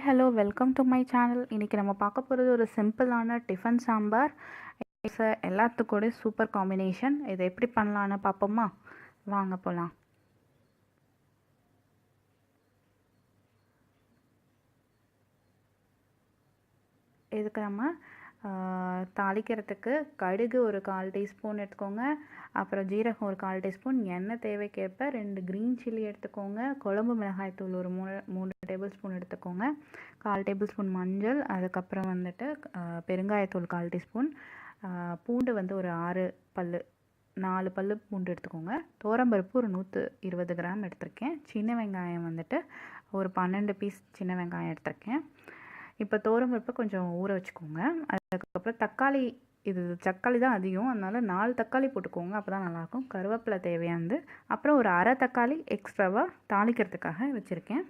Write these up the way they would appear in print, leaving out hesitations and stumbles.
Hi hello welcome to my channel. இன்றைக்கி நம்ம பார்க்க போகிறது ஒரு சிம்பிளான டிஃபன் சாம்பார். எல்லாத்துக்கூட சூப்பர் காம்பினேஷன். இதை எப்படி பண்ணலான்னு பார்ப்போமா? வாங்க போகலாம். இதுக்கு நம்ம தாளிக்கிறதுக்கு கடுகு ஒரு 1/4 டீஸ்பூன் எடுத்துக்கோங்க. அப்புறம் ஜீரகம் ஒரு 1/4 டீஸ்பூன், எண்ணெய் தேவைக்கேற்ப 2 க்ரீன் சில்லி எடுத்துக்கோங்க. குழம்பு மிளகாய் தூள் ஒரு 3 டேபிள் ஸ்பூன் எடுத்துக்கோங்க. 1/4 டேபிள் ஸ்பூன் மஞ்சள், அதுக்கப்புறம் வந்துட்டு பெருங்காயத்தூள் 1/4 டீஸ்பூன், பூண்டு வந்து ஒரு 4 பல்லு பூண்டு எடுத்துக்கோங்க. துவரம்பருப்பு ஒரு 120 கிராம் எடுத்திருக்கேன். சின்ன வெங்காயம் வந்துட்டு ஒரு 12 பீஸ் சின்ன வெங்காயம் எடுத்திருக்கேன். இப்போ துவரம்பருப்பை கொஞ்சம் ஊற வச்சுக்கோங்க. அதுக்கப்புறம் தக்காளி தான் அதிகம், அதனால் 4 தக்காளி போட்டுக்கோங்க, அப்போ தான் நல்லாயிருக்கும். கருவேப்பிலை தேவையானது, அப்புறம் ஒரு அரை தக்காளி எக்ஸ்ட்ராவாக தாளிக்கிறதுக்காக வச்சுருக்கேன்.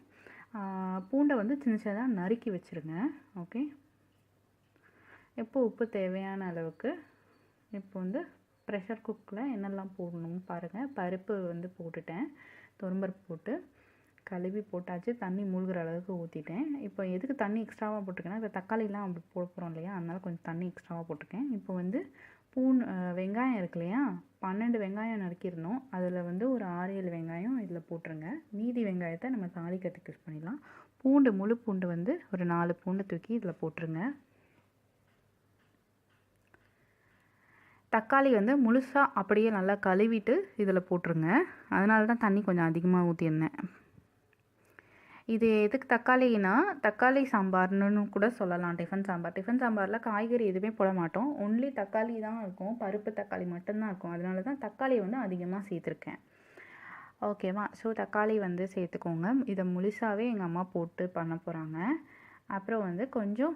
பூண்டை வந்து சின்ன சின்னதாக நறுக்கி வச்சுருங்க. ஓகே, இப்போ உப்பு தேவையான அளவுக்கு. இப்போ வந்து ப்ரெஷர் குக்கில் என்னெல்லாம் போடணும்னு பாருங்கள். பருப்பு வந்து போட்டுட்டேன், துவரம்பருப்பு போட்டு கழுவி போட்டாச்சு. தண்ணி மூழ்கிற அளவுக்கு ஊற்றிட்டேன். இப்போ எதுக்கு தண்ணி எக்ஸ்ட்ராவாக போட்டிருக்கேன்னா, இப்போ தக்காளிலாம் அப்படி போட போகிறோம் இல்லையா, அதனால் கொஞ்சம் தண்ணி எக்ஸ்ட்ராவாக போட்டிருக்கேன். இப்போ வந்து வெங்காயம் இருக்கு இல்லையா, 12 வெங்காயம் நறுக்கிடணும். அதில் வந்து ஒரு 6-7 வெங்காயம் இதில் போட்டுருங்க. மீதி வெங்காயத்தை நம்ம தாளிக்கிறதுக்கு யூஸ் பண்ணிடலாம். முழு பூண்டு வந்து ஒரு 4 பூண்டு தூக்கி இதில் போட்டுருங்க. தக்காளி வந்து முழுசாக அப்படியே நல்லா கழுவிட்டு இதில் போட்டுருங்க. அதனால தான் தண்ணி கொஞ்சம் அதிகமாக ஊற்றிருந்தேன். இது எதுக்கு தக்காளினா, தக்காளி சாம்பார்னு கூட சொல்லலாம். டிஃபன் சாம்பாரில் காய்கறி எதுவுமே போட மாட்டோம், ஒன்லி தக்காளி தான் இருக்கும். பருப்பு தக்காளி மட்டும்தான் இருக்கும். அதனால தான் தக்காளியை வந்து அதிகமாக சேர்த்துருக்கேன். ஓகேவா? ஸோ தக்காளி வந்து சேர்த்துக்கோங்க. இதை முழுசாகவே எங்கள் அம்மா போட்டு பண்ண போகிறாங்க. அப்புறம் வந்து கொஞ்சம்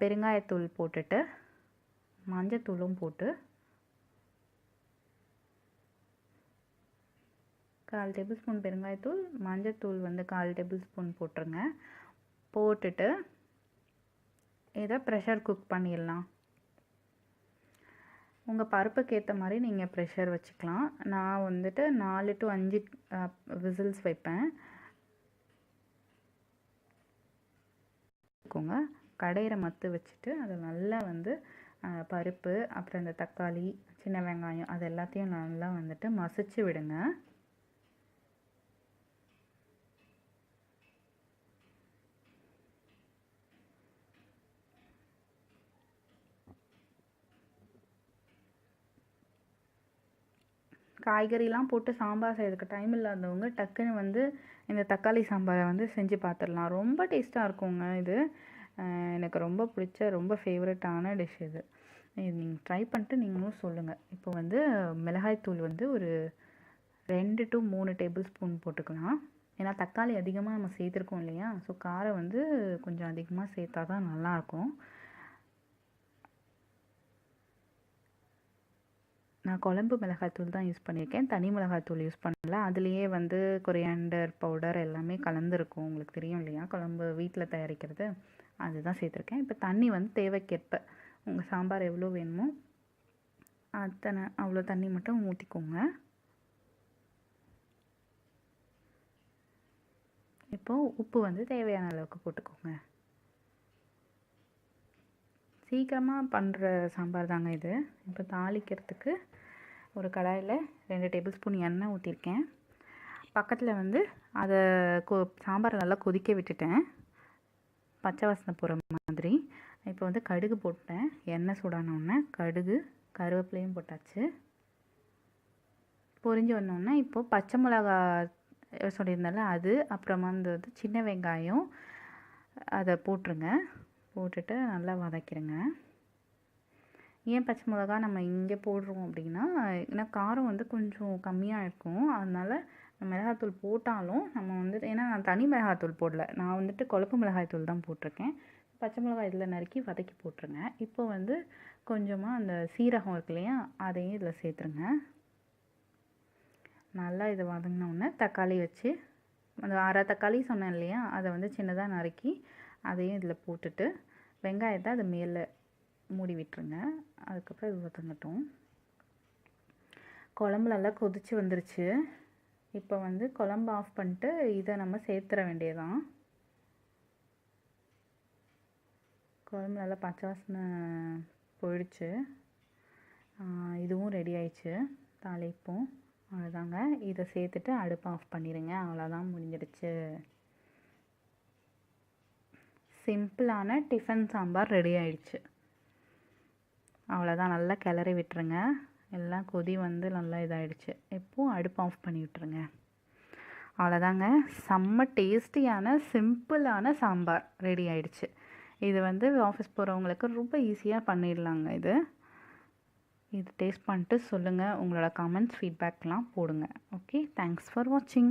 பெருங்காயத்தூள் போட்டுட்டு மஞ்சத்தூளும் போட்டு 1/4 டேபிள் ஸ்பூன் பெருங்காயத்தூள், மஞ்சத்தூள் வந்து 1/4 டேபிள் ஸ்பூன் போட்டுருங்க. போட்டுட்டு இதை ப்ரெஷர் குக் பண்ணிடலாம். உங்கள் பருப்புக்கு ஏற்ற மாதிரி நீங்கள் ப்ரெஷர் வச்சுக்கலாம். நான் வந்துட்டு 4 to 5 விசில்ஸ் வைப்பேன். கடையிற மத்து வச்சுட்டு அதை நல்லா வந்து பருப்பு, அப்புறம் இந்த தக்காளி, சின்ன வெங்காயம் அது எல்லாத்தையும் நல்லா வந்துட்டு மசிச்சு விடுங்க. காய்கறிலாம் போட்டு சாம்பார் செய்யறதுக்கு டைம் இல்லாதவங்க டக்குன்னு வந்து இந்த தக்காளி சாம்பாரை வந்து செஞ்சு பார்த்துடலாம். ரொம்ப டேஸ்ட்டாக இருக்குங்க. இது எனக்கு ரொம்ப பிடிச்ச ரொம்ப ஃபேவரட்டான டிஷ் இது. நீங்கள் ட்ரை பண்ணிட்டு நீங்களும் சொல்லுங்கள். இப்போ வந்து மிளகாய்த்தூள் வந்து ஒரு 2 to 3 டேபிள் ஸ்பூன் போட்டுக்கலாம். ஏன்னா தக்காளி அதிகமாக நம்ம சேர்த்துருக்கோம் இல்லையா, ஸோ காரம் வந்து கொஞ்சம் அதிகமாக சேர்த்தா தான் நல்லாயிருக்கும். நான் குழம்பு மிளகாய்த்தூள் தான் யூஸ் பண்ணியிருக்கேன், தனி மிளகாய்த்தூள் யூஸ் பண்ணல. அதுலேயே வந்து கொரியாண்டர் பவுடர் எல்லாமே கலந்துருக்கும், உங்களுக்கு தெரியும் இல்லையா, குழம்பு வீட்டில் தயாரிக்கிறது, அதுதான் சேர்த்துருக்கேன். இப்போ தண்ணி வந்து தேவைக்கேற்ப உங்கள் சாம்பார் எவ்வளோ வேணுமோ அவ்வளோ தண்ணி மட்டும் ஊற்றிக்கோங்க. இப்போது உப்பு வந்து தேவையான அளவுக்கு போட்டுக்கோங்க. சீக்கிரமாக பண்ணுற சாம்பார் தாங்க இது. இப்போ தாளிக்கிறதுக்கு ஒரு கடாயில் 2 டேபிள் ஸ்பூன் எண்ணெய் ஊற்றிருக்கேன். பக்கத்தில் வந்து அதை சாம்பாரை நல்லா கொதிக்க விட்டுட்டேன், பச்சை வாசனை போகிற மாதிரி. இப்போ வந்து கடுகு போட்டேன். எண்ணெய் சூடானோடனே கடுகு, கருவேப்பிலையும் போட்டாச்சு. பொரிஞ்சு வந்தோடனே இப்போது பச்சை மிளகா சொல்லியிருந்தால அது, அப்புறமா வந்து சின்ன வெங்காயம் அதை போட்டுருங்க. போட்டுட்டு நல்லா வதக்கிடுங்க. ஏன் பச்சை மிளகா நம்ம இங்கே போடுறோம் அப்படின்னா, ஏன்னா காரம் வந்து கொஞ்சம் கம்மியாக இருக்கும், அதனால் மிளகாத்தூள் போட்டாலும் நம்ம வந்துட்டு, ஏன்னா நான் தனி மிளகாத்தூள் போடல, நான் வந்துட்டு குழம்பு மிளகாய்த்தூள் தான் போட்டிருக்கேன். பச்சை மிளகாய் இதில் நறுக்கி வதக்கி போட்டுருங்க. இப்போ வந்து கொஞ்சமாக அந்த சீரகம் இருக்கு இல்லையா, அதையும் இதில் சேர்த்துருங்க. நல்லா இதை வதங்கினோடனே தக்காளி வச்சு, அந்த அரை தக்காளி சொன்னேன் இல்லையா, அதை வந்து சின்னதாக நறுக்கி அதையும் இதில் போட்டுட்டு வெங்காயத்தை அது மேலே மூடி விட்டுருங்க. அதுக்கப்புறம் இது வதங்கட்டும். குழம்பு நல்லா கொதிச்சு வந்துருச்சு. இப்போ வந்து குழம்பு ஆஃப் பண்ணிட்டு இதை நம்ம சேர்த்துற வேண்டியதான். குழம்பு நல்லா பச்சை வாசனை போயிடுச்சு. இதுவும் ரெடி ஆயிடுச்சு தாளிப்பும். அவ்வளோதாங்க. இதை சேர்த்துட்டு அடுப்பை ஆஃப் பண்ணிடுங்க. அவ்வளோதான், முடிஞ்சிடுச்சு. சிம்பிளான டிஃபன் சாம்பார் ரெடி ஆயிடுச்சு. அவ்வளோதான், நல்லா கிளறி விட்டுருங்க. எல்லாம் கொதி வந்து நல்லா இதாகிடுச்சு. இப்போது அடுப்பு ஆஃப் பண்ணி விட்டுருங்க. அவ்வளோதாங்க, செம்ம டேஸ்டியான சிம்பிளான சாம்பார் ரெடி ஆயிடுச்சு. இது வந்து ஆஃபீஸ் போகிறவங்களுக்கு ரொம்ப ஈஸியாக பண்ணிடலாங்க. இது டேஸ்ட் பண்ணிட்டு சொல்லுங்கள். உங்களோட கமெண்ட்ஸ் ஃபீட்பேக்லாம் போடுங்க. ஓகே, தேங்க்ஸ் ஃபார் வாட்சிங்.